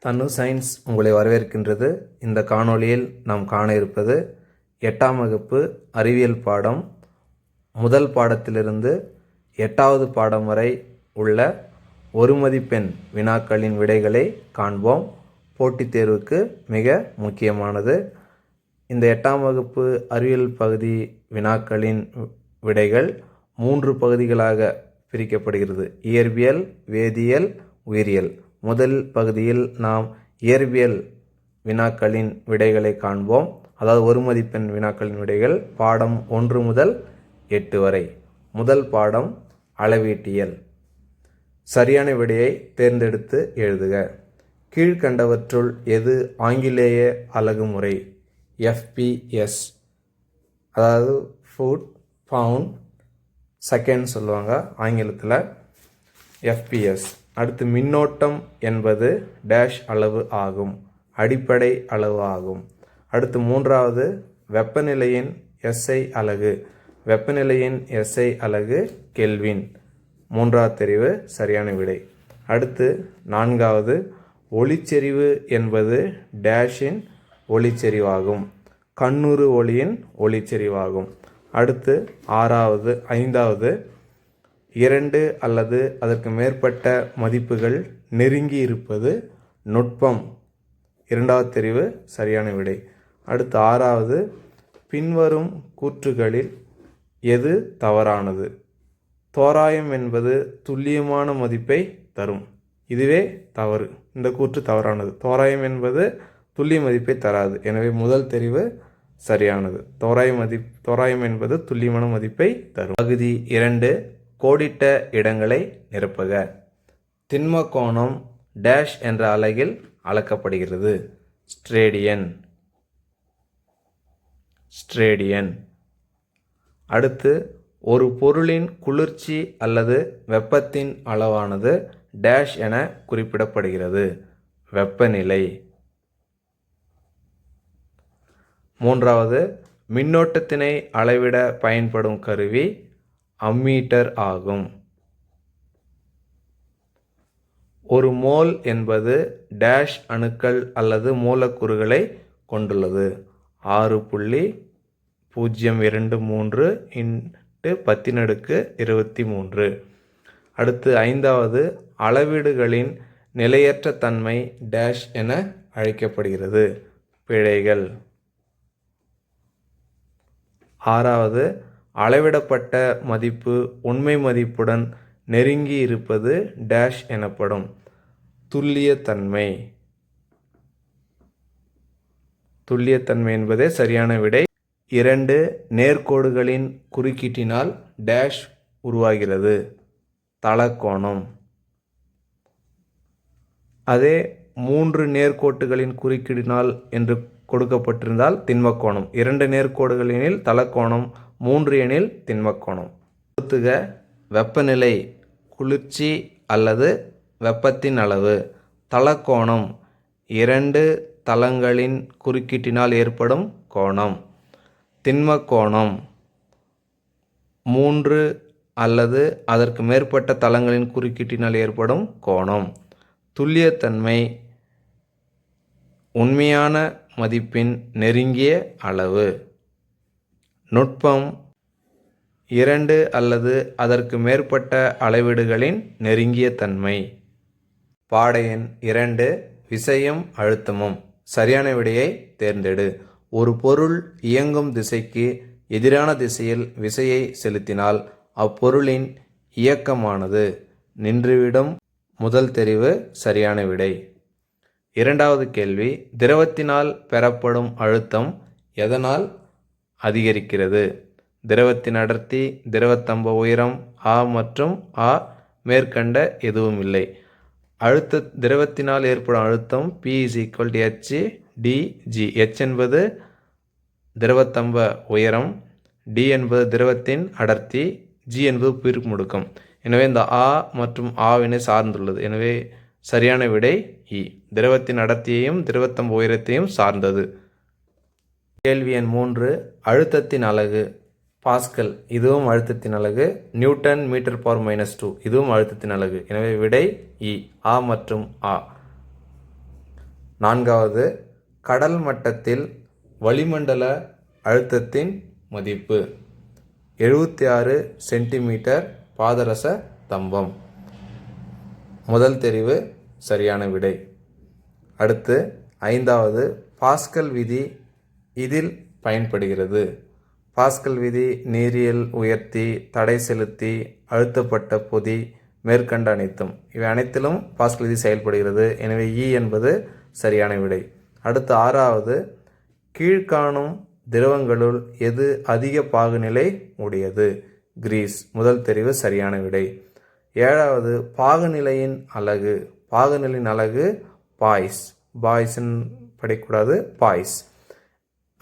தனு science உங்களை வரவேற்கின்றது. இந்த காணொளியில் நாம் காண இருப்பது 8ஆம் வகுப்பு அறிவியல் பாடம் முதல் பாடத்திலிருந்து 8வது பாடம் வரை உள்ள ஒரு மதிப்பெண் வினாக்களின் விடைகளை காண்போம். போட்டித் தேர்வுக்கு மிக முக்கியமானது. இந்த 8ஆம் வகுப்பு அறிவியல் பகுதி வினாக்களின் விடைகள் 3 பகுதிகளாக பிரிக்கப்படுகிறது. இயற்பியல், வேதியியல், உயிரியல். முதல் பகுதியில் நாம் இயற்பியல் வினாக்களின் விடைகளை காண்போம். அதாவது ஒரு மதிப்பெண் வினாக்களின் விடைகள் பாடம் 1 முதல் 8 வரை. முதல் பாடம் அளவீட்டியல். சரியான விடையை தேர்ந்தெடுத்து எழுதுக. கீழ்கண்டவற்றுள் எது ஆங்கிலேய அலகுமுறை? FPS, அதாவது ஃபுட், பவுண்ட், செகண்ட் சொல்லுவாங்க ஆங்கிலத்தில். FPS. அடுத்து மின்னோட்டம் என்பது டேஷ் அளவு ஆகும், அடிப்படை அளவு ஆகும். அடுத்து மூன்றாவது வெப்பநிலையின் SI அலகு. வெப்பநிலையின் SI அலகு கெல்வின். மூன்றாவது தெரிவு சரியான விடை. அடுத்து நான்காவது ஒளிச்செறிவு என்பது டேஷின் ஒளிச்செறிவாகும், கண்ணுறு ஒளியின் ஒளிச்செறிவாகும். அடுத்து ஐந்தாவது 2 அல்லது அதற்கு மேற்பட்ட மதிப்புகள் நெருங்கி இருப்பது நுட்பம். இரண்டாவது தெரிவு சரியான விடை. அடுத்து ஆறாவது பின்வரும் கூற்றுகளில் எது தவறானது? தோராயம் என்பது துல்லியமான மதிப்பை தரும். இதுவே தவறு. இந்த கூற்று தவறானது. தோராயம் என்பது துல்லிய மதிப்பை தராது. எனவே முதல் தெரிவு சரியானது. தோராயம் என்பது துல்லியமான மதிப்பை தரும். பகுதி 2 கோடிட்ட இடங்களை நிரப்புக. திண்ம கோணம் டேஷ் என்ற அலகில் அளக்கப்படுகிறது. ஸ்ட்ரேடியன். அடுத்து ஒரு பொருளின் குளிர்ச்சி அல்லது வெப்பத்தின் அளவானது டேஷ் என குறிப்பிடப்படுகிறது. வெப்பநிலை. மூன்றாவது மின்னோட்டத்தினை அளவிட பயன்படும் கருவி அம்மீட்டர் ஆகும். ஒரு மோல் என்பது டேஷ் அணுக்கள் அல்லது மூலக்கூறுகளை கொண்டுள்ளது. 6.023 × 1023. அடுத்து ஐந்தாவது அளவீடுகளின் நிலையற்ற தன்மை டேஷ் என அழைக்கப்படுகிறது. பிழைகள். ஆறாவது அளவிடப்பட்ட மதிப்பு உண்மை மதிப்புடன் நெருங்கி இருப்பது டேஷ் எனப்படும். துல்லியத்தன்மை. துல்லியத்தன்மை என்பதே சரியான விடை. 2 நேர்கோடுகளின் குறுக்கீட்டினால் டேஷ் உருவாகிறது. தலக்கோணம். அதே 3 நேர்கோட்டுகளின் குறுக்கீடினால் என்று கொடுக்கப்பட்டிருந்தால் திண்மக்கோணம். 2 நேர்கோடுகளினில் தலக்கோணம், 3 எனில் திண்மக்கோணம். பொறுத்துக வெப்பநிலை குளிர்ச்சி அல்லது வெப்பத்தின் அளவு. தலக்கோணம் 2 தளங்களின் குறுக்கீட்டினால் ஏற்படும் கோணம். திண்மக்கோணம் 3 அல்லது அதற்கு மேற்பட்ட தளங்களின் குறுக்கீட்டினால் ஏற்படும் கோணம். துல்லியத்தன்மை உண்மையான மதிப்பின் நெருங்கிய அளவு. நுட்பம் 2 அல்லது அதற்கு மேற்பட்ட அளவீடுகளின் நெருங்கிய தன்மை. பாட எண் 2 விசையும் அழுத்தமும். சரியான விடையை தேர்ந்தெடு. ஒரு பொருள் இயங்கும் திசைக்கு எதிரான திசையில் விசையை செலுத்தினால் அப்பொருளின் இயக்கமானது நின்றுவிடும். முதல் தெரிவு சரியான விடை. இரண்டாவது கேள்வி திரவத்தினால் பெறப்படும் அழுத்தம் எதனால் அதிகரிக்கிறது? திரவத்தின் அடர்த்தி, திரவத்தம்ப உயரம், மற்றும் மேற்கண்ட எதுவும் இல்லை. திரவத்தினால் ஏற்படும் அழுத்தம் P = h/dg. h என்பது திரவத்தம்ப உயரம், d என்பது திரவத்தின் அடர்த்தி, g என்பது புவியீர்ப்பு முடுக்கம். எனவே இந்த மற்றும் வினை சார்ந்துள்ளது. எனவே சரியான விடை இ. திரவத்தின் அடர்த்தியையும் திரவத்தம்ப உயரத்தையும் சார்ந்தது. கேள்வி எண் 3 அழுத்தத்தின் அலகு பாஸ்கல். இதுவும் அழுத்தத்தின் அலகு. நியூட்டன் m/-2 இதுவும் அழுத்தத்தின் அலகு. எனவே விடை இ. மற்றும் 4வது கடல் மட்டத்தில் வளிமண்டல அழுத்தத்தின் மதிப்பு 76 சென்டிமீட்டர் பாதரச தம்பம். முதல் தெரிவு சரியான விடை. அடுத்து 5வது பாஸ்கல் விதி இதில் பயன்படுகிறது. பாஸ்கல் விதி நீரியல் உயர்த்தி, தடை செலுத்தி, அழுத்தப்பட்ட பொதி, மேற்கண்ட அனைத்தும், இவை அனைத்திலும் பாஸ்கல் விதி செயல்படுகிறது. எனவே என்பது சரியான விடை. அடுத்து 6வது கீழ்காணும் திரவங்களுள் எது அதிக பாகுநிலை உடையது? கிரீஸ். முதல் தெரிவு சரியான விடை. 7வது பாகுநிலையின் அலகு. பாகுநிலையின் அலகு பாய்ஸ். பாய்ஸ்ன்னு படிக்கக்கூடாது, பாய்ஸ்.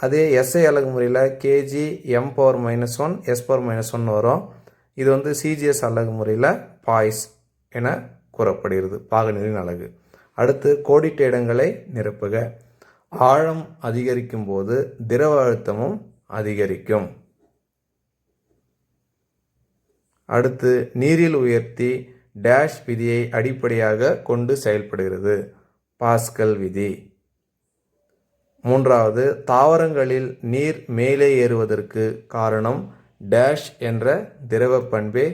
அதே எஸ்ஐ அலகு முறையில் கேஜி m⁻⁻1 s⁻⁻1 வரும். இது சிஜிஎஸ் அலகு முறையில் பாய்ஸ் என கூறப்படுகிறது, பாகுநிலையின் அலகு. அடுத்து கோடிட்ட இடங்களை நிரப்புக. ஆழம் அதிகரிக்கும் போது திரவ அழுத்தமும் அதிகரிக்கும். அடுத்து நீரில் உயர்த்தி டேஷ் விதியை அடிப்படையாக கொண்டு செயல்படுகிறது. பாஸ்கல் விதி. 3வது தாவரங்களில் நீர் மேலே ஏறுவதற்கு காரணம் டேஷ் என்ற திரவ பண்பே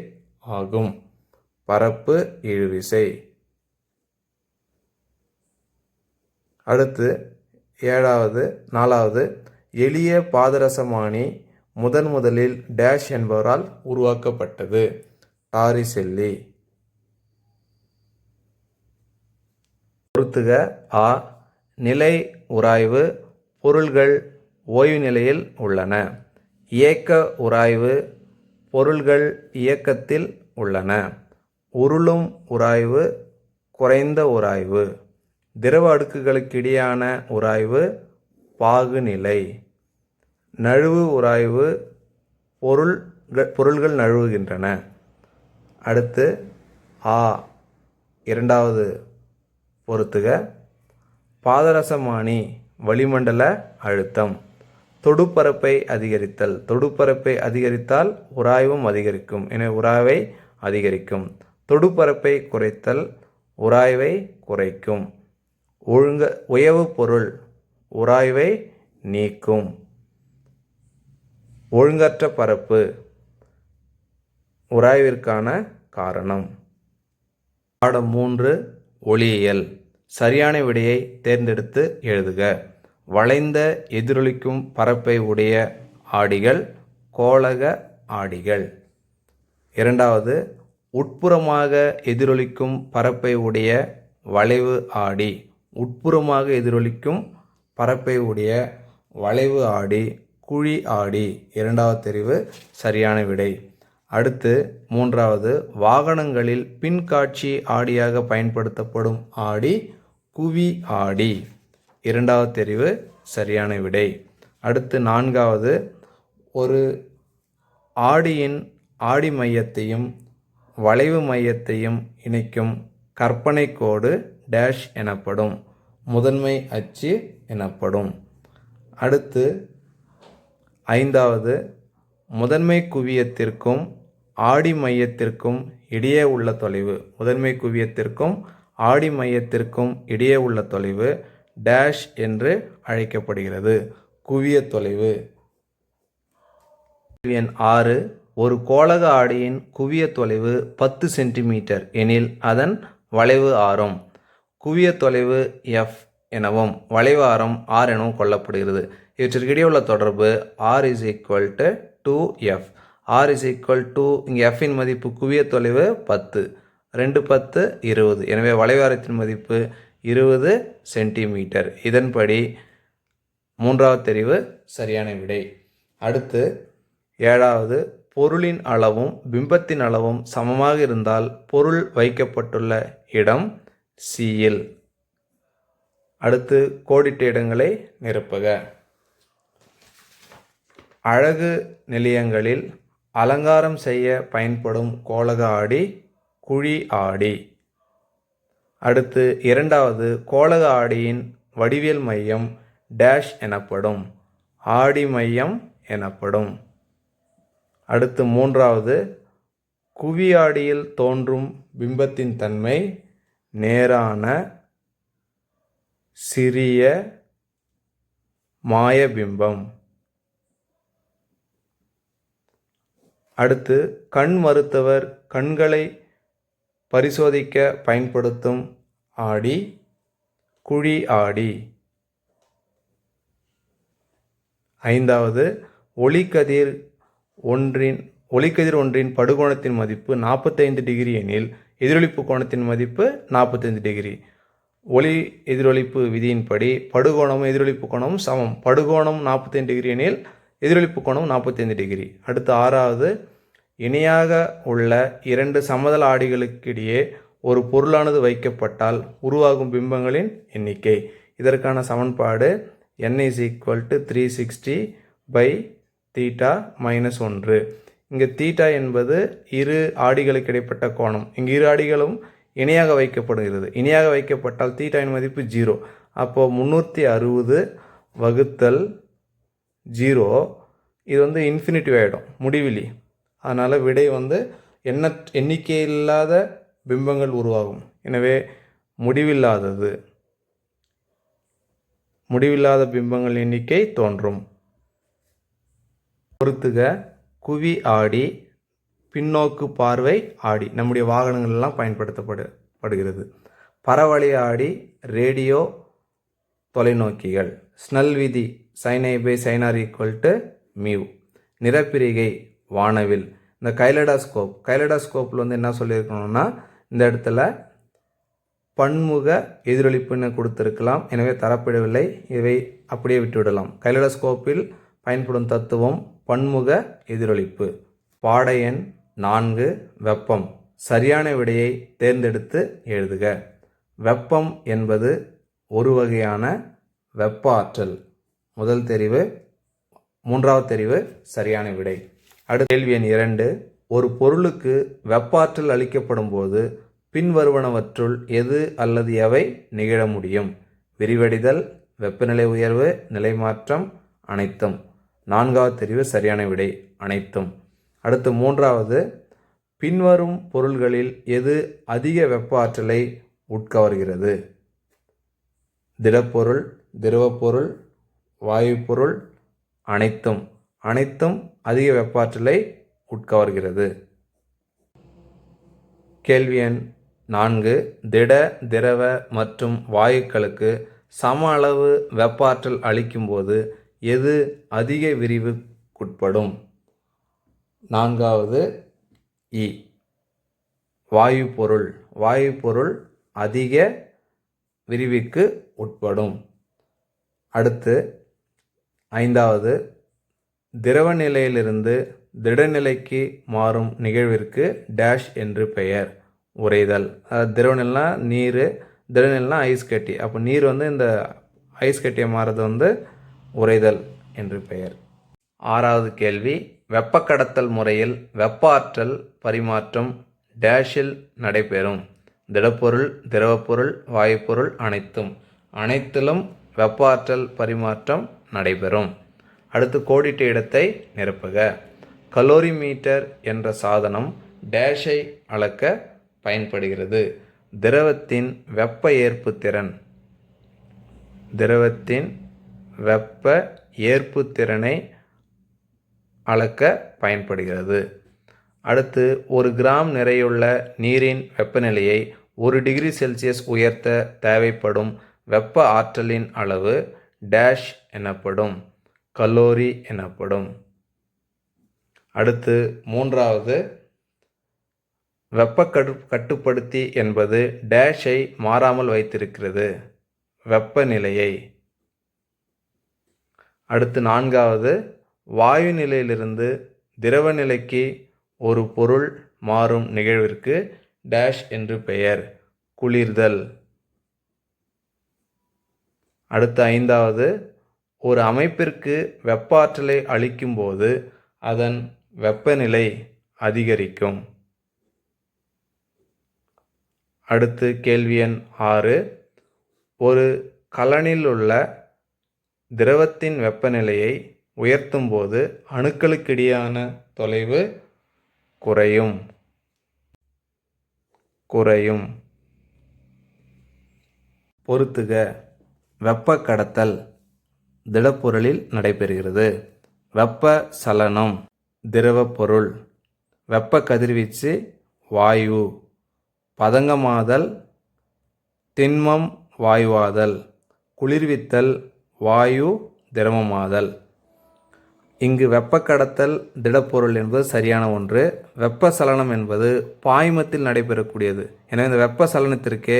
ஆகும். பரப்பு இழுவிசை. அடுத்து 4வது எளிய பாதரசமானி முதலில் டேஷ் என்பவரால் உருவாக்கப்பட்டது. டாரிசெல்லி. பொறுத்துக. ஆ. நிலை உராய்வு பொருள்கள் ஓய்வு நிலையில் உள்ளன. இயக்க உராய்வு பொருள்கள் இயக்கத்தில் உள்ளன. உருளும் உராய்வு குறைந்த உராய்வு. திரவ அடுக்குகளுக்கிடையான உராய்வு பாகுநிலை. நழுவு உராய்வு பொருள்கள் நழுவுகின்றன. அடுத்து 2வது பொறுத்துக. பாதரசமானி வளிமண்டல அழுத்தம். தொடுப்பரப்பை அதிகரித்தல். தொடுப்பரப்பை அதிகரித்தால் உராய்வும் அதிகரிக்கும். எனவே உராய்வை அதிகரிக்கும். தொடுப்பரப்பை குறைத்தல் உராய்வை குறைக்கும். உயவு பொருள் உராய்வை நீக்கும். ஒழுங்கற்ற பரப்பு உராய்விற்கான காரணம். பாடம் 3 ஒளியியல். சரியான விடையை தேர்ந்தெடுத்து எழுதுக. வளைந்த எதிரொலிக்கும் பரப்பை உடைய ஆடிகள் கோளக ஆடிகள். 2வது உட்புறமாக எதிரொலிக்கும் பரப்பை உடைய வளைவு ஆடி. உட்புறமாக எதிரொலிக்கும் பரப்பை உடைய வளைவு ஆடி குழி ஆடி. 2வது தெரிவு சரியான விடை. அடுத்து 3வது வாகனங்களில் பின்காட்சி ஆடியாக பயன்படுத்தப்படும் ஆடி குவி ஆடி. 2வது தெரிவு சரியான விடை. அடுத்து 4வது ஒரு ஆடியின் ஆடி மையத்தையும் வளைவு மையத்தையும் இணைக்கும் கற்பனை கோடு டேஷ் எனப்படும். முதன்மை அச்சு எனப்படும். அடுத்து 5வது முதன்மை குவியத்திற்கும் ஆடி மையத்திற்கும் இடையே உள்ள தொலைவு. முதன்மை குவியத்திற்கும் ஆடி மையத்திற்கும் இடையே உள்ள தொலைவு டேஷ் என்று அழைக்கப்படுகிறது. குவிய தொலைவு. எண் 6. ஒரு கோளக ஆடியின் குவிய தொலைவு 10 சென்டிமீட்டர் எனில் அதன் வளைவு ஆரம் குவிய தொலைவு f எனவும் வளைவு ஆரம் r எனவும் கொள்ளப்படுகிறது. இவற்றிற்கிடையே உள்ள தொடர்பு r = 2f. r = இங்கே f இன் மதிப்பு குவிய தொலைவு 10, 2 10 20. எனவே வளைவாரத்தின் மதிப்பு 20 சென்டிமீட்டர். இதன்படி 3வது தெரிவு சரியான விடை. அடுத்து 7வது பொருளின் அளவும் பிம்பத்தின் அளவும் சமமாக இருந்தால் பொருள் வைக்கப்பட்டுள்ள இடம் Cயில். அடுத்து கோடிட்ட இடங்களை நிரப்புக. அழகு நிலையங்களில் அலங்காரம் செய்ய பயன்படும் கோளக ஆடி குழி ஆடி. அடுத்து 2வது கோளக ஆடியின் வடிவியல் மையம் டேஷ் எனப்படும். ஆடி மையம் எனப்படும். அடுத்து 3வது குவியாடியில் தோன்றும் பிம்பத்தின் தன்மை நேரான சிறிய மாயபிம்பம். அடுத்து கண் மருத்துவர் கண்களை பரிசோதிக்க பயன்படுத்தும் ஆடி குழி ஆடி. ஐந்தாவது ஒளிக்கதிர் ஒன்றின் படுகோணத்தின் மதிப்பு 45 டிகிரி எனில் எதிரொலிப்பு கோணத்தின் மதிப்பு 45 டிகிரி. ஒளி எதிரொலிப்பு விதியின்படி படுகோணமும் எதிரொலிப்பு கோணமும் சமம். படுகோணம் 45 டிகிரி எனில் எதிரொலிப்பு கோணம் 45 டிகிரி. அடுத்து ஆறாவது இணையாக உள்ள இரண்டு சமதள ஆடிகளுக்கிடையே ஒரு பொருளானது வைக்கப்பட்டால் உருவாகும் பிம்பங்களின் எண்ணிக்கை. இதற்கான சமன்பாடு n = 360/θ-1. இங்கு θ என்பது இரு ஆடிகளுக்கு இடைப்பட்ட கோணம். இங்கு இரு ஆடிகளும் இணையாக வைக்கப்படுகிறது. இணையாக வைக்கப்பட்டால் தீட்டாவின் மதிப்பு 0. அப்போது 360 வகுத்தல் 0 இது இன்ஃபினிட்டிவ் ஆகிடும், முடிவிலி. அதனால் விடை எண்ணிக்கை இல்லாத பிம்பங்கள் உருவாகும். எனவே முடிவில்லாத பிம்பங்கள் எண்ணிக்கை தோன்றும். பொறுத்துக குவி ஆடி பின்னோக்கு பார்வை ஆடி நம்முடைய வாகனங்கள்லாம் பயன்படுத்தப்படுகிறது. பரவளைய ஆடி ரேடியோ தொலைநோக்கிகள். ஸ்னெல் விதி sin A by sin R = μ. நிறப்பிரிகை வானவில். இந்த கைலடாஸ்கோப்பில் என்ன சொல்லியிருக்கணும்னா இந்த இடத்துல பன்முக எதிரொலிப்புன்னு கொடுத்துருக்கலாம். எனவே தரப்படவில்லை, இவை அப்படியே விட்டுவிடலாம். கைலடாஸ்கோப்பில் பயன்படும் தத்துவம் பன்முக எதிரொலிப்பு. பாட எண் 4 வெப்பம். சரியான விடையை தேர்ந்தெடுத்து எழுதுக. வெப்பம் என்பது ஒரு வகையான வெப்ப ஆற்றல். முதல் தெரிவு. மூன்றாவது தெரிவு சரியான விடை. அடுத்த கேள்வி எண் 2. ஒரு பொருளுக்கு வெப்ப ஆற்றல் அளிக்கப்படும் போது பின்வருவனவற்றுள் எது அல்லது எவை நிகழ முடியும்? விரிவடைதல், வெப்பநிலை உயர்வு, நிலைமாற்றம், அனைத்தும். நான்காவது தெரிவு சரியான விடை அனைத்தும். அடுத்து மூன்றாவது, பின்வரும் பொருள்களில் எது அதிக வெப்ப ஆற்றலை உட்கவர்கிறது? திடப்பொருள், திரவப்பொருள், வாயுப்பொருள், அனைத்தும். அனைத்தும் அதிக வெப்ப ஆற்றலை உட்கவர்கிறது. கேள்வி எண் 4. திட, திரவ மற்றும் வாயுக்களுக்கு சம அளவு வெப்ப ஆற்றல் அளிக்கும்போது எது அதிக விரிவுக்குட்படும்? நான்காவது இ வாயுப்பொருள். வாயுப்பொருள் அதிக விரிவுக்கு உட்படும். அடுத்து ஐந்தாவது, திரவ நிலையிலிருந்து திடநிலைக்கு மாறும் நிகழ்விற்கு டேஷ் என்று பெயர். உறைதல். திரவநிலைனா நீர், திடநிலைனா ஐஸ் கட்டி. அப்போ நீர் இந்த ஐஸ் கட்டியை மாறுறது உறைதல் என்று பெயர். ஆறாவது கேள்வி, வெப்ப கடத்தல் முறையில் வெப்ப ஆற்றல் பரிமாற்றம் டேஷில் நடைபெறும்? திடப்பொருள், திரவப்பொருள், வாயுப்பொருள், அனைத்தும். அனைத்திலும் வெப்ப ஆற்றல் பரிமாற்றம் நடைபெறும். அடுத்து கோடிட்ட இடத்தை நிரப்புக. கலோரிமீட்டர் என்ற சாதனம் டேஷை அளக்க பயன்படுகிறது. திரவத்தின் வெப்ப ஏற்புத்திறன். திரவத்தின் வெப்ப ஏற்புத்திறனை அளக்க பயன்படுகிறது. அடுத்து 1 கிராம் நிறையுள்ள நீரின் வெப்பநிலையை 1 டிகிரி செல்சியஸ் உயர்த்த தேவைப்படும் வெப்ப ஆற்றலின் அளவு டேஷ் எனப்படும், கலோரி எனப்படும். அடுத்து மூன்றாவது, வெப்ப கட்டுப்படுத்தி என்பது டேஷை மாறாமல் வைத்திருக்கிறது, வெப்பநிலையை. அடுத்து நான்காவது, வாயு நிலையிலிருந்து திரவ நிலைக்கு ஒரு பொருள் மாறும் நிகழ்விற்கு டேஷ் என்று பெயர், குளிர்தல். அடுத்த ஐந்தாவது, ஒரு அமைப்பிற்கு வெப்ப ஆற்றலை அளிக்கும் போது அதன் வெப்பநிலை அதிகரிக்கும். அடுத்து கேள்வி எண் 6. ஒரு கலனில் உள்ள திரவத்தின் வெப்பநிலையை உயர்த்தும் போது அணுக்களுக்கிடையான தொலைவு குறையும். பொறுத்துக. வெப்ப கடத்தல் திடப்பொருளில் நடைபெறுகிறது. வெப்ப சலனம் திரவப் பொருள். வெப்ப கதிர்வீச்சு வாயு. பதங்கமாதல் திண்மம் வாயுவாதல். குளிர்வித்தல் வாயு திரவமாதல். இங்கு வெப்ப கடத்தல் திடப்பொருள் என்பது சரியான ஒன்று. வெப்ப சலனம் என்பது பாய்மத்தில் நடைபெறக்கூடியது. எனவே இந்த வெப்ப சலனத்திற்கே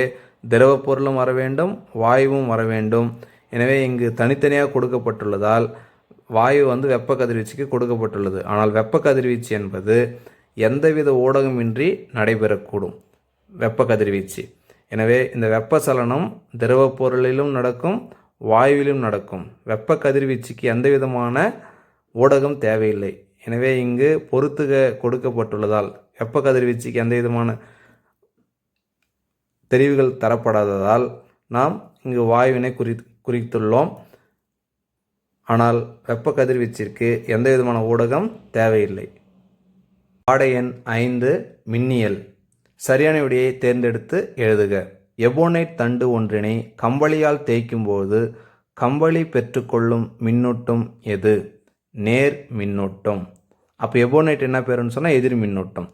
திரவப் பொருளும் வர வேண்டும், வாயுவும் வர வேண்டும். எனவே இங்கு தனித்தனியாக கொடுக்கப்பட்டுள்ளதால் வாயு வெப்ப கதிர்வீச்சுக்கு கொடுக்கப்பட்டுள்ளது. ஆனால் வெப்ப கதிர்வீச்சு என்பது எந்தவித ஊடகமின்றி நடைபெறக்கூடும் வெப்ப கதிர்வீச்சு. எனவே இந்த வெப்ப சலனம் திரவப் பொருளிலும் நடக்கும், வாயுவிலும் நடக்கும். வெப்ப கதிர்வீச்சுக்கு எந்த விதமான ஊடகம் தேவையில்லை. எனவே இங்கு பொறுத்துக கொடுக்கப்பட்டுள்ளதால் வெப்ப கதிர்வீச்சுக்கு எந்த விதமான தெரிவுகள் தரப்படாததால் நாம் இங்கு வாயுவினை குறித்துள்ளோம். ஆனால் வெப்ப கதிர்வீச்சிற்கு எந்த விதமான ஊடகம் தேவையில்லை. பாடை எண் 5 மின்னியல். சரியான விடையை தேர்ந்தெடுத்து எழுதுக. எபோனைட் தண்டு ஒன்றினை கம்பளியால் தேய்க்கும் போது கம்பளி பெற்றுக்கொள்ளும் மின்னூட்டம் எது? நேர் மின்னூட்டம். அப்போ எபோனைட் என்ன பேருன்னு சொன்னால் எதிர் மின்னூட்டம்.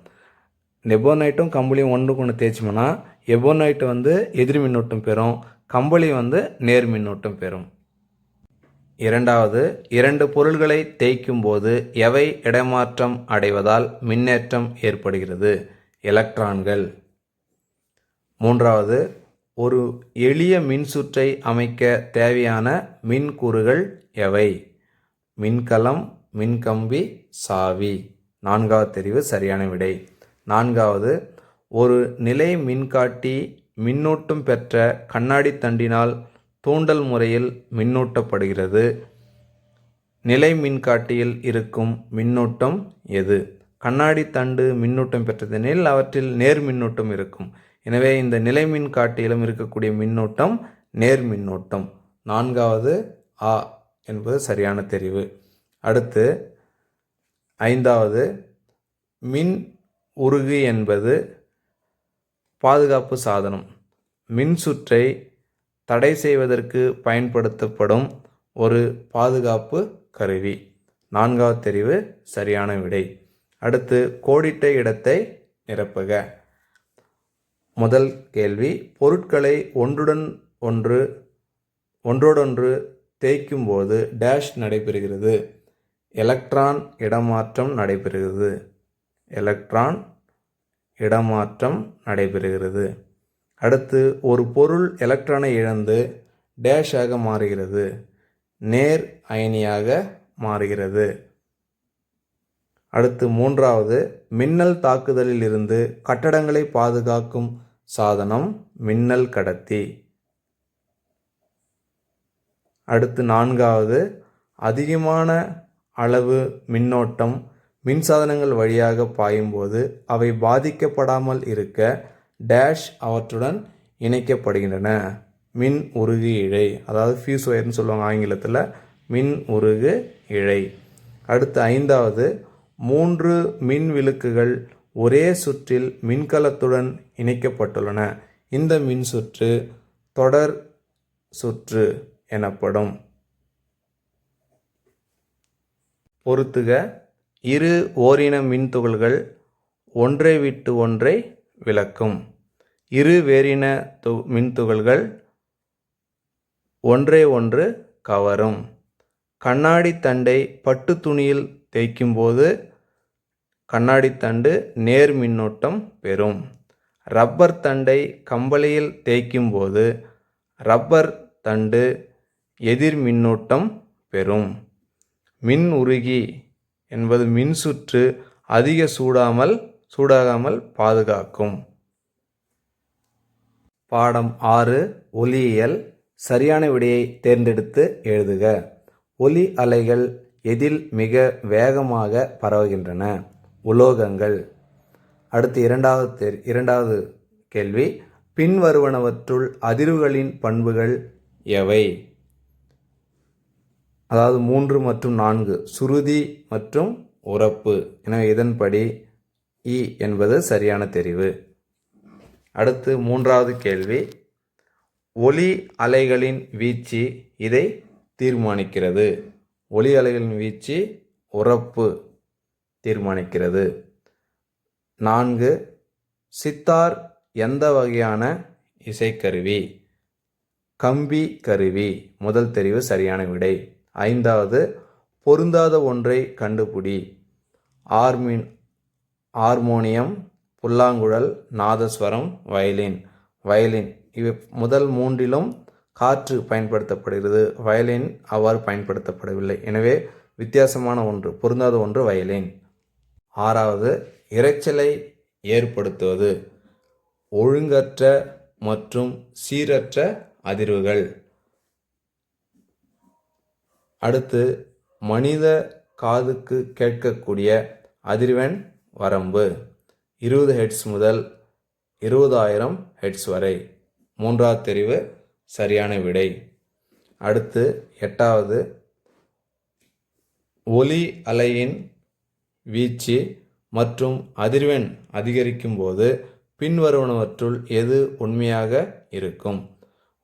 எபோனைட்டும் கம்பளியும் ஒன்றுக்கு ஒன்று தேய்ச்சோம்னா எபோனைட் எதிர் மின்னூட்டம் பெறும், கம்பளி நேர் மின்னூட்டம் பெறும். இரண்டாவது, இரண்டு பொருள்களை தேய்க்கும் போது எவை இடமாற்றம் அடைவதால் மின்னேற்றம் ஏற்படுகிறது? எலக்ட்ரான்கள். மூன்றாவது, ஒரு எளிய மின்சுற்றை அமைக்க தேவையான மின்கூறுகள் எவை? மின்கலம், மின்கம்பி, சாவி. நான்காவது தெரிவு சரியான விடை. நான்காவது, ஒரு நிலை மின்காட்டி மின்னூட்டம் பெற்ற கண்ணாடி தண்டினால் தூண்டல் முறையில் மின்னூட்டப்படுகிறது. நிலை மின்காட்டியில் இருக்கும் மின்னூட்டம் எது? கண்ணாடி தண்டு மின்னூட்டம் பெற்றதெனில் அவற்றில் நேர் மின்னூட்டம் இருக்கும். எனவே இந்த நிலை மின்காட்டியிலும் இருக்கக்கூடிய மின்னூட்டம் நேர் மின்னூட்டம். நான்காவது ஆ என்பது சரியான தெரிவு. அடுத்து ஐந்தாவது, மின் உருகு என்பது பாதுகாப்பு சாதனம். மின்சுற்றை தடை செய்வதற்கு பயன்படுத்தப்படும் ஒரு பாதுகாப்பு கருவி. நான்காவது தெரிவு சரியான விடை. அடுத்து கோடிட்ட இடத்தை நிரப்புக. முதல் கேள்வி, பொருட்களை ஒன்றோடொன்று தேய்க்கும் போது டேஷ் நடைபெறுகிறது? எலக்ட்ரான் இடமாற்றம் நடைபெறுகிறது. எலக்ட்ரான் இடமாற்றம் நடைபெறுகிறது. அடுத்து ஒரு பொருள் எலக்ட்ரானை இழந்து டேஷாக மாறுகிறது. நேர் அயனியாக மாறுகிறது. அடுத்து மூன்றாவது, மின்னல் தாக்குதலில் இருந்து கட்டடங்களை பாதுகாக்கும் சாதனம் மின்னல் கடத்தி. அடுத்து நான்காவது, அதிகமான அளவு மின்னோட்டம் மின்சாதனங்கள் வழியாக பாயும்போது அவை பாதிக்கப்படாமல் இருக்க டேஷ் அவற்றுடன் இணைக்கப்படுகின்றன. மின் உருகு இழை, அதாவது ஃபியூஸ் ஒயர்னு சொல்லுவாங்க ஆங்கிலத்தில், மின் உருகு இழை. அடுத்து ஐந்தாவது, 3 மின் விளக்குகள் ஒரே சுற்றில் மின்கலத்துடன் இணைக்கப்பட்டுள்ளன. இந்த மின் சுற்று தொடர் சுற்று எனப்படும். பொறுத்துக. இரு ஓரின மின்துகள்கள் ஒன்றை விட்டு ஒன்றை விலக்கும். இரு வேறின மின்துகள்கள் ஒன்றை ஒன்று கவரும். கண்ணாடி தண்டை பட்டு துணியில் தேய்க்கும் போது கண்ணாடி தண்டு நேர் மின்னோட்டம் பெறும். ரப்பர் தண்டை கம்பளியில் தேய்க்கும் போது ரப்பர் தண்டு எதிர் மின்னூட்டம் பெறும். மின் உருகி என்பது மின்சுற்று அதிக சூடாகாமல் பாதுகாக்கும். பாடம் 6 ஒலியியல். சரியான விடையை தேர்ந்தெடுத்து எழுதுக. ஒலி அலைகள் எதில் மிக வேகமாக பரவுகின்றன? உலோகங்கள். அடுத்து இரண்டாவது கேள்வி, பின்வருவனவற்றுள் அதிர்வுகளின் பண்புகள் எவை? அதாவது 3 மற்றும் 4, சுருதி மற்றும் உரப்பு. எனவே இதன்படி இ என்பது சரியான தெரிவு. அடுத்து மூன்றாவது கேள்வி, ஒலி அலைகளின் வீச்சு இதை தீர்மானிக்கிறது. ஒலி அலைகளின் வீச்சு உரப்பு தீர்மானிக்கிறது. 4. சித்தார் எந்த வகையான இசைக்கருவி? கம்பி கருவி. முதல் தெரிவு சரியான விடை. 5வது பொருந்தாத ஒன்றை கண்டுபிடி. ஹார்மோனியம், புல்லாங்குழல், நாதஸ்வரம், வயலின். இவை முதல் மூன்றிலும் காற்று பயன்படுத்தப்படுகிறது. வயலின் அவ்வாறு பயன்படுத்தப்படவில்லை. எனவே வித்தியாசமான ஒன்று, பொருந்தாத ஒன்று வயலின். 6வது இரைச்சலை ஏற்படுத்துவது. ஒழுங்கற்ற மற்றும் சீரற்ற அதிர்வுகள். அடுத்து மனித காதுக்கு கேட்கக்கூடிய அதிர்வெண் வரம்பு 20 ஹெர்ட்ஸ் முதல் 20,000 ஹெர்ட்ஸ் வரை. 3வது தெரிவு சரியான விடை. அடுத்து 8வது ஒலி அலையின் வீச்சு மற்றும் அதிர்வெண் அதிகரிக்கும் போது பின்வருவனவற்றுள் எது உண்மையாக இருக்கும்?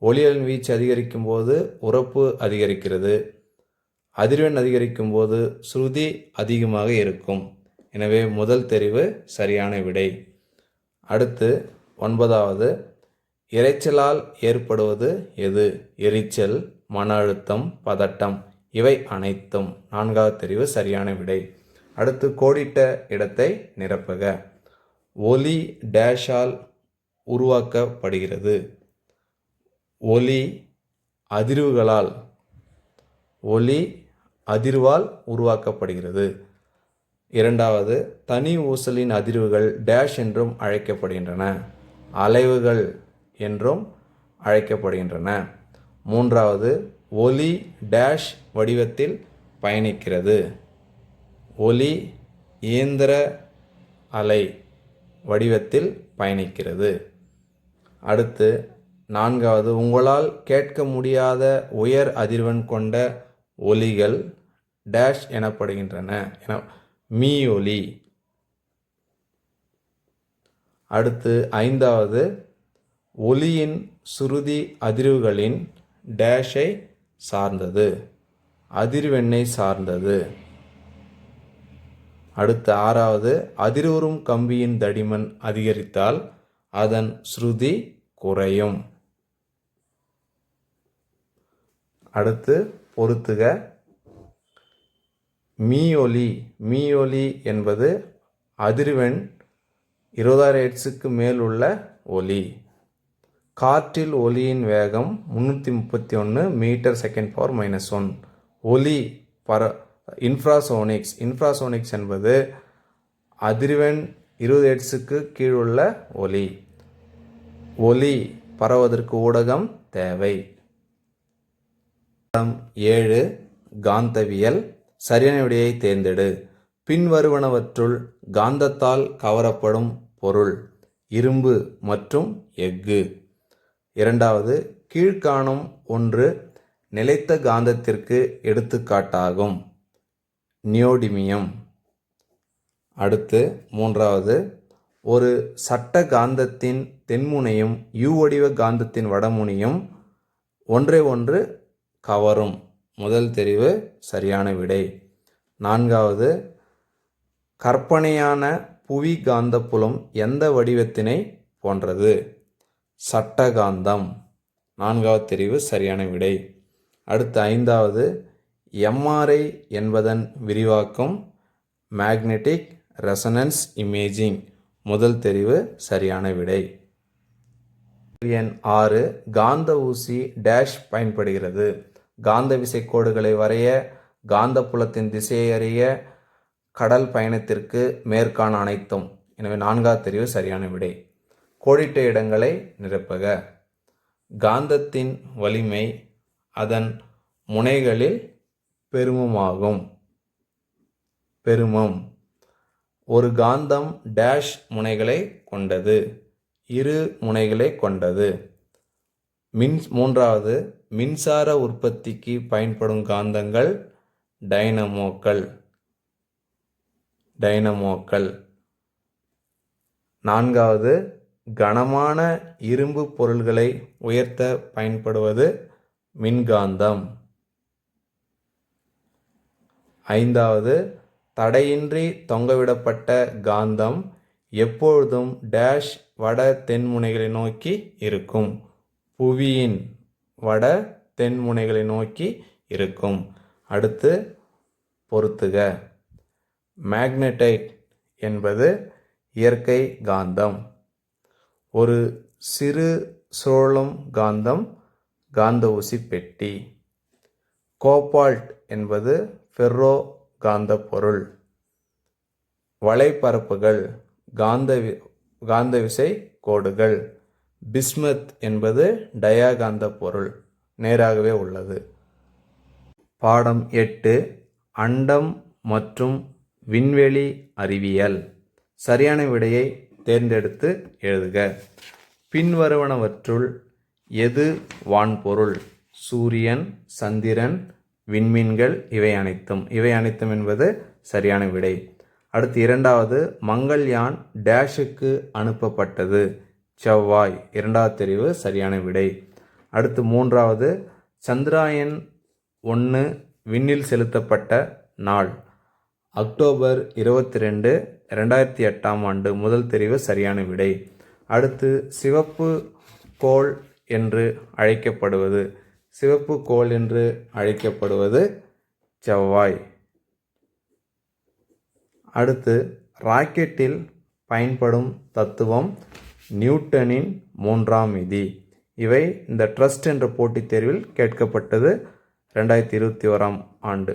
ஒலி அலையின் வீச்சு அதிகரிக்கும் போது உரப்பு அதிகரிக்கிறது. அதிர்வெண் அதிகரிக்கும் போது ஸ்ருதி அதிகமாக இருக்கும். எனவே முதல் தெரிவு சரியான விடை. அடுத்து 9வது இரைச்சலால் ஏற்படுவது எது? எரிச்சல், மன அழுத்தம், பதட்டம். இவை அனைத்தும். 4வது தெரிவு சரியான விடை. அடுத்து கோடிட்ட இடத்தை நிரப்புக. ஒலி டேஷால் உருவாக்கப்படுகிறது. ஒலி அதிர்வால் உருவாக்கப்படுகிறது. 2வது தனி ஊசலின் அதிர்வுகள் டேஷ் என்றும் அழைக்கப்படுகின்றன. அலைவுகள் என்றும் அழைக்கப்படுகின்றன. 3வது ஒலி டேஷ் வடிவத்தில் பயணிக்கிறது. ஒலி இயந்திர அலை வடிவத்தில் பயணிக்கிறது. அடுத்து 4வது உங்களால் கேட்க முடியாத உயர் அதிர்வெண் கொண்ட ஒலிகள் டேஷ் எனப்படுகின்றன. மீ ஒலி. அடுத்து 5வது ஒலியின் சுருதி அதிர்வுகளின் டேஷை சார்ந்தது, அதிர்வெண்ணை சார்ந்தது. அடுத்து 6வது அதிர்வுறும் கம்பியின் தடிமன் அதிகரித்தால் அதன் ஸ்ருதி குறையும். அடுத்து பொறுத்துக. மீ ஒலி என்பது அதிர்வெண் 20,000 ஹெர்ட்ஸுக்கு மேல் உள்ள ஒலி. காற்றில் ஒலியின் வேகம் 331 மீட்டர் செகண்ட் பவர் -1. ஒலி இன்ஃப்ராசோனிக்ஸ் என்பது அதிர்வெண் 20 ஹெர்ட்ஸுக்கு கீழுள்ள ஒலி. ஒலி பரவுவதற்கு ஊடகம் தேவை. 7 காந்தவியல். சரியான விடையை தேர்ந்தெடு. பின்வருவனவற்றுள் காந்தத்தால் கவரப்படும் பொருள் இரும்பு மற்றும் எஃகு. 2வது கீழ்காணும் ஒன்று நிலைத்த காந்தத்திற்கு எடுத்துக்காட்டாகும். நியோடிமியம். அடுத்து 3வது ஒரு சட்ட காந்தத்தின் தென்முனையும் U வடிவ காந்தத்தின் வடமுனையும் ஒன்றை ஒன்று கவரும். முதல் தெரிவு சரியான விடை. 4வது கற்பனையான புவி காந்தப்புலம் எந்த வடிவத்தினை போன்றது? சட்டகாந்தம். 4வது தெரிவு சரியான விடை. அடுத்து 5வது MRI என்பதன் விரிவாக்கம் மேக்னெட்டிக் ரெசனன்ஸ் இமேஜிங். முதல் தெரிவு சரியான விடை. எண் 6 காந்த ஊசி டேஷ் பயன்படுகிறது. காந்த விசை கோடுகளை வரைய, காந்த புலத்தின் திசையை அறிய, கடல் பயணத்திற்கு, மேற்கான அனைத்தும். எனவே 4வது தெரிவு சரியான விடை. கோடிட்ட இடங்களை நிரப்புக. காந்தத்தின் வலிமை அதன் முனைகளில் பெருமமாகும். பெருமம். ஒரு காந்தம் டேஷ் முனைகளை கொண்டது, இரு முனைகளை கொண்டது. 3வது மின்சார உற்பத்திக்கு பயன்படும் காந்தங்கள் டைனமோக்கள். 4வது கனமான இரும்பு பொருள்களை உயர்த்த பயன்படுவது மின்காந்தம். 5வது, தடையின்றி தொங்கவிடப்பட்ட காந்தம் எப்பொழுதும் டேஷ் வட தென்முனைகளை நோக்கி இருக்கும். புவியின் வட தென்முனைகளை நோக்கி இருக்கும். அடுத்து பொறுத்துக. மேக்னடைட் என்பது இயற்கை காந்தம். ஒரு சிறு சுழலும் காந்தம் காந்த ஊசி பெட்டி. கோபால்ட் என்பது ஃபெர்ரோ காந்த பொருள். வலைப்பரப்புகள் காந்த விசை கோடுகள். பிஸ்மத் என்பது டயாகாந்த பொருள், நேராகவே உள்ளது. பாடம் 8 அண்டம் மற்றும் விண்வெளி அறிவியல். சரியான விடையை தேர்ந்தெடுத்து எழுதுக. பின்வருவனவற்றுள் எது வான்பொருள்? சூரியன், சந்திரன், விண்மீன்கள், இவை அனைத்தும் என்பது சரியான விடை. அடுத்து 2வது, மங்கள்யான் டேஷுக்கு அனுப்பப்பட்டது. செவ்வாய். 2வது தெரிவு சரியான விடை. அடுத்து 3வது, சந்திராயன் 1 விண்ணில் செலுத்தப்பட்ட நாள். அக்டோபர் 22, 2008 முதல் தெரிவு சரியான விடை. அடுத்து சிவப்பு கோள் என்று அழைக்கப்படுவது செவ்வாய். அடுத்து ராக்கெட்டில் பயன்படும் தத்துவம் நியூட்டனின் 3ஆம் விதி. இவை இந்த ட்ரஸ்ட் என்ற போட்டித் தேர்வில் கேட்கப்பட்டது 2021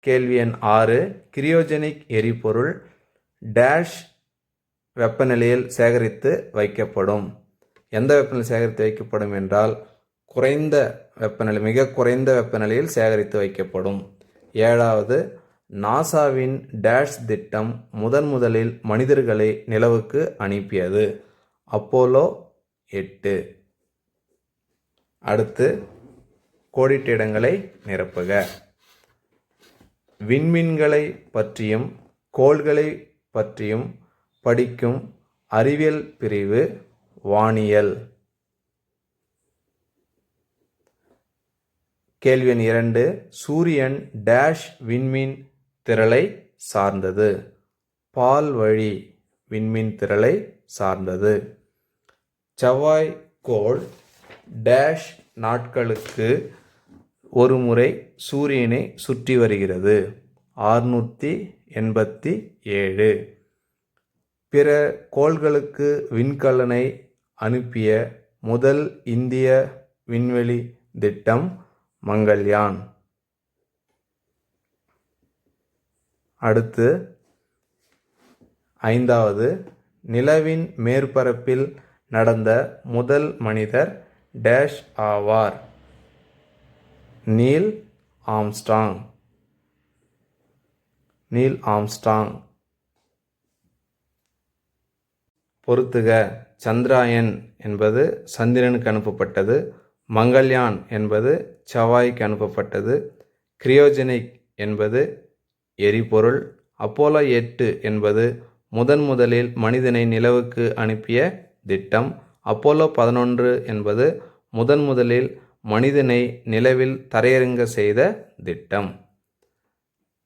கேள்வி எண் 6, கிரியோஜெனிக் எரிபொருள் டேஷ் வெப்பநிலையில் சேகரித்து வைக்கப்படும். எந்த வெப்பநிலையில் சேகரித்து வைக்கப்படும் என்றால் மிக குறைந்த வெப்பநிலையில் சேகரித்து வைக்கப்படும். 7வது, நாசாவின் டேஷ் திட்டம் முதலில் மனிதர்களை நிலவுக்கு அனுப்பியது. அப்போலோ 8. அடுத்து கோடிட்ட இடங்களை நிரப்புக. விண்மீன்களை பற்றியும் கோள்களை பற்றியும் படிக்கும் அறிவியல் பிரிவு வானியல். கேள்வி எண் 2, சூரியன் டேஷ் விண்மீன் திரளை சார்ந்தது. பால்வழி விண்மீன் திரளை சார்ந்தது. செவ்வாய் கோள் டேஷ் நாட்களுக்கு ஒரு முறை சூரியனை சுற்றி வருகிறது. 687. பிற கோள்களுக்கு விண்கலனை அனுப்பிய முதல் இந்திய விண்வெளி திட்டம் மங்கள்யான். அடுத்து 5வது, நிலவின் மேற்பரப்பில் நடந்த முதல் மனிதர் டேஷ் ஆவார். Neil Armstrong. பொறுத்துக. சந்திராயன் என்பது சந்திரனுக்கு அனுப்பப்பட்டது. மங்கள்யான் என்பது செவ்வாய்க்கு அனுப்பப்பட்டது. கிரியோஜெனிக் என்பது எரிபொருள். அப்போலோ 8 என்பது முதலில் மனிதனை நிலவுக்கு அனுப்பிய திட்டம். அப்போலோ 11 என்பது முதலில் மனிதனை நிலவில் தரையிறங்க செய்த திட்டம்.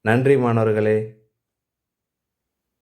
நன்றி மாணவர்களே.